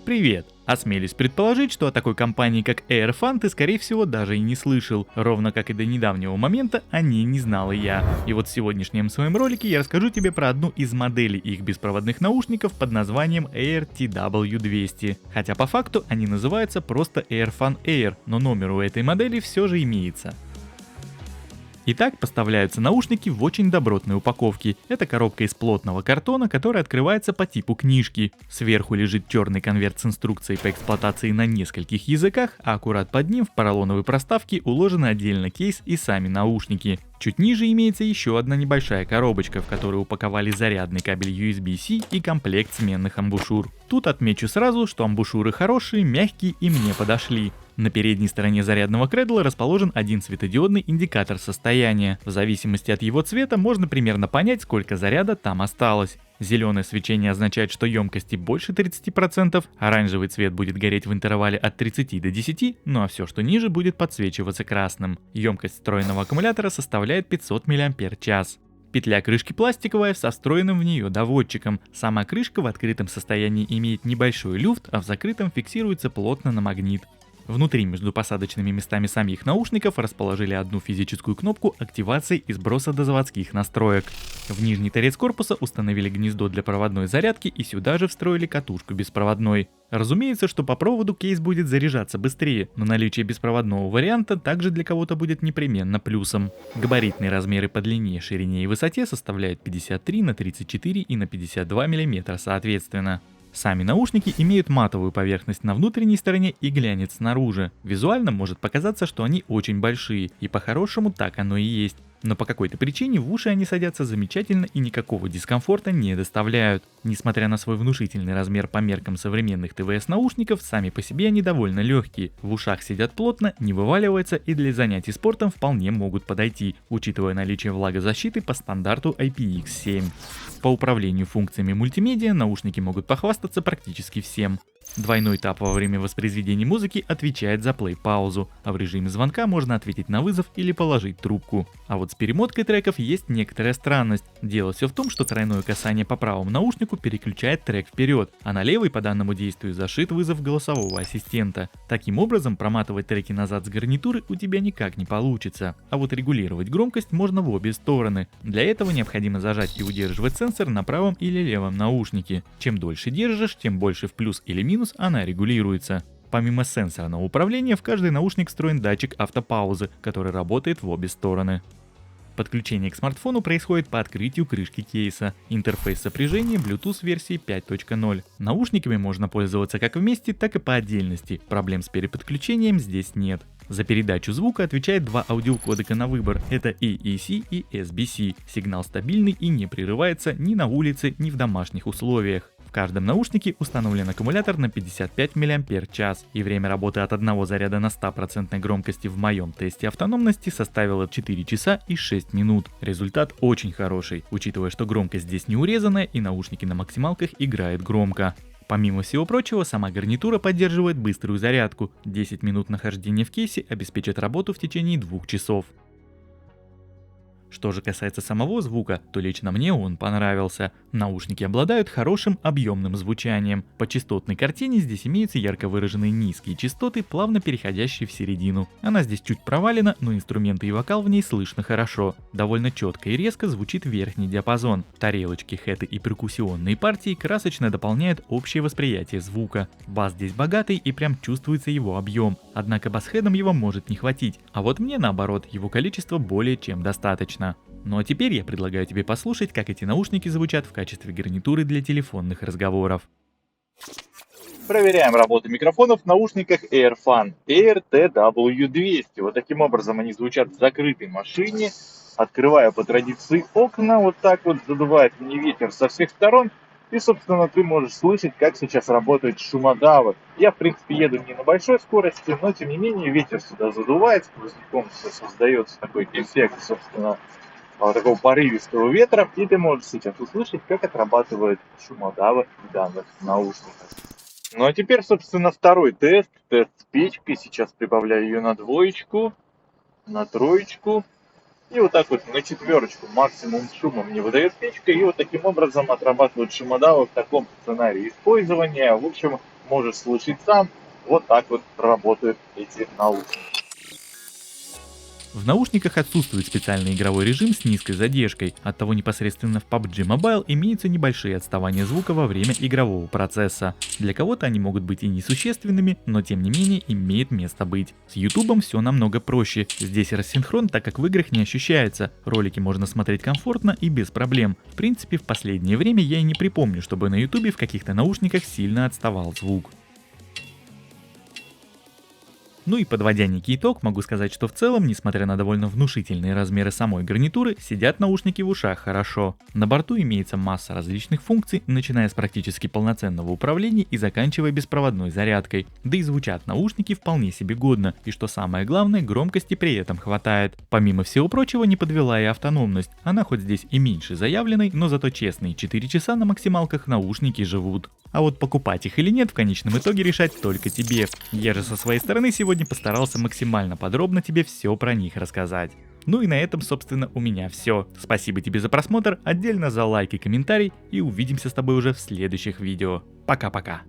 Привет! Осмелюсь предположить, что о такой компании, как Airfan, ты, скорее всего, даже и не слышал, ровно как и до недавнего момента о ней не знал и я. И вот в сегодняшнем своем ролике я расскажу тебе про одну из моделей их беспроводных наушников под названием Air TW200. Хотя по факту они называются просто Airfan Air, но номер у этой модели все же имеется. Итак, поставляются наушники в очень добротной упаковке. Это коробка из плотного картона, которая открывается по типу книжки. Сверху лежит черный конверт с инструкцией по эксплуатации на нескольких языках, а аккурат под ним в поролоновой проставке уложены отдельно кейс и сами наушники. Чуть ниже имеется еще одна небольшая коробочка, в которую упаковали зарядный кабель USB-C и комплект сменных амбушюр. Тут отмечу сразу, что амбушюры хорошие, мягкие и мне подошли. На передней стороне зарядного кредла расположен один светодиодный индикатор состояния. В зависимости от его цвета можно примерно понять, сколько заряда там осталось. Зеленое свечение означает, что емкости больше 30%, оранжевый цвет будет гореть в интервале от 30 до 10, ну а все, что ниже, будет подсвечиваться красным. Емкость встроенного аккумулятора составляет 500 мАч. Петля крышки пластиковая со встроенным в нее доводчиком. Сама крышка в открытом состоянии имеет небольшой люфт, а в закрытом фиксируется плотно на магнит. Внутри между посадочными местами самих наушников расположили одну физическую кнопку активации и сброса до заводских настроек. В нижний торец корпуса установили гнездо для проводной зарядки и сюда же встроили катушку беспроводной. Разумеется, что по проводу кейс будет заряжаться быстрее, но наличие беспроводного варианта также для кого-то будет непременно плюсом. Габаритные размеры по длине, ширине и высоте составляют 53 на 34 и на 52 мм соответственно. Сами наушники имеют матовую поверхность на внутренней стороне и глянец снаружи. Визуально может показаться, что они очень большие, и по-хорошему так оно и есть. Но по какой-то причине в уши они садятся замечательно и никакого дискомфорта не доставляют. Несмотря на свой внушительный размер по меркам современных ТВС-наушников, сами по себе они довольно легкие. В ушах сидят плотно, не вываливаются и для занятий спортом вполне могут подойти, учитывая наличие влагозащиты по стандарту IPX7. По управлению функциями мультимедиа наушники могут похвастаться практически всем. Двойной тап во время воспроизведения музыки отвечает за плей-паузу, а в режиме звонка можно ответить на вызов или положить трубку. А вот с перемоткой треков есть некоторая странность. Дело все в том, что тройное касание по правому наушнику переключает трек вперед, а на левый по данному действию зашит вызов голосового ассистента. Таким образом, проматывать треки назад с гарнитуры у тебя никак не получится. А вот регулировать громкость можно в обе стороны. Для этого необходимо зажать и удерживать сенсор на правом или левом наушнике. Чем дольше держишь, тем больше в плюс или минус она регулируется. Помимо сенсорного управления, в каждый наушник встроен датчик автопаузы, который работает в обе стороны. Подключение к смартфону происходит по открытию крышки кейса. Интерфейс сопряжения Bluetooth версии 5.0. Наушниками можно пользоваться как вместе, так и по отдельности. Проблем с переподключением здесь нет. За передачу звука отвечает два аудиокодека на выбор. Это AAC и SBC. Сигнал стабильный и не прерывается ни на улице, ни в домашних условиях. В каждом наушнике установлен аккумулятор на 55 мАч, и время работы от одного заряда на 100% громкости в моем тесте автономности составило 4 часа и 6 минут. Результат очень хороший, учитывая, что громкость здесь не урезанная и наушники на максималках играют громко. Помимо всего прочего, сама гарнитура поддерживает быструю зарядку. 10 минут нахождения в кейсе обеспечат работу в течение 2 часов. Что же касается самого звука, то лично мне он понравился. Наушники обладают хорошим объемным звучанием. По частотной картине здесь имеются ярко выраженные низкие частоты, плавно переходящие в середину. Она здесь чуть провалена, но инструменты и вокал в ней слышно хорошо. Довольно четко и резко звучит верхний диапазон. Тарелочки, хэты и перкуссионные партии красочно дополняют общее восприятие звука. Бас здесь богатый и прям чувствуется его объем. Однако бас-хэдом его может не хватить, а вот мне наоборот, его количество более чем достаточно. Ну а теперь я предлагаю тебе послушать, как эти наушники звучат в качестве гарнитуры для телефонных разговоров. Проверяем работу микрофонов в наушниках Airfan Air TW200. Вот таким образом они звучат в закрытой машине. Открывая по традиции окна, вот так вот задувает мне ветер со всех сторон. И, собственно, ты можешь слышать, как сейчас работают шумодавы. Я, в принципе, еду не на большой скорости, но, тем не менее, ветер сюда задувает. Сквозняком создается такой эффект, собственно, вот такого порывистого ветра. И ты можешь сейчас услышать, как отрабатывают шумодавы в данных наушниках. Ну а теперь, собственно, второй тест. Тест с печкой. Сейчас прибавляю ее на двоечку, на троечку. И вот так вот на четверочку максимум шума мне выдает печка. И вот таким образом отрабатывают шумодавы в таком сценарии использования. В общем, можешь слышать сам. Вот так вот работают эти наушники. В наушниках отсутствует специальный игровой режим с низкой задержкой, оттого непосредственно в PUBG Mobile имеются небольшие отставания звука во время игрового процесса. Для кого-то они могут быть и несущественными, но тем не менее имеет место быть. С YouTube все намного проще, здесь рассинхрон так как в играх не ощущается, ролики можно смотреть комфортно и без проблем. В принципе, в последнее время я и не припомню, чтобы на YouTube в каких-то наушниках сильно отставал звук. Ну и подводя некий итог, могу сказать, что в целом, несмотря на довольно внушительные размеры самой гарнитуры, сидят наушники в ушах хорошо. На борту имеется масса различных функций, начиная с практически полноценного управления и заканчивая беспроводной зарядкой. Да и звучат наушники вполне себе годно, и что самое главное, громкости при этом хватает. Помимо всего прочего, не подвела и автономность, она хоть здесь и меньше заявленной, но зато честные 4 часа на максималках наушники живут. А вот покупать их или нет в конечном итоге решать только тебе. Я же со своей стороны сегодня постарался максимально подробно тебе все про них рассказать. Ну и на этом, собственно, у меня все. Спасибо тебе за просмотр, отдельно за лайк и комментарий, и увидимся с тобой уже в следующих видео. Пока-пока.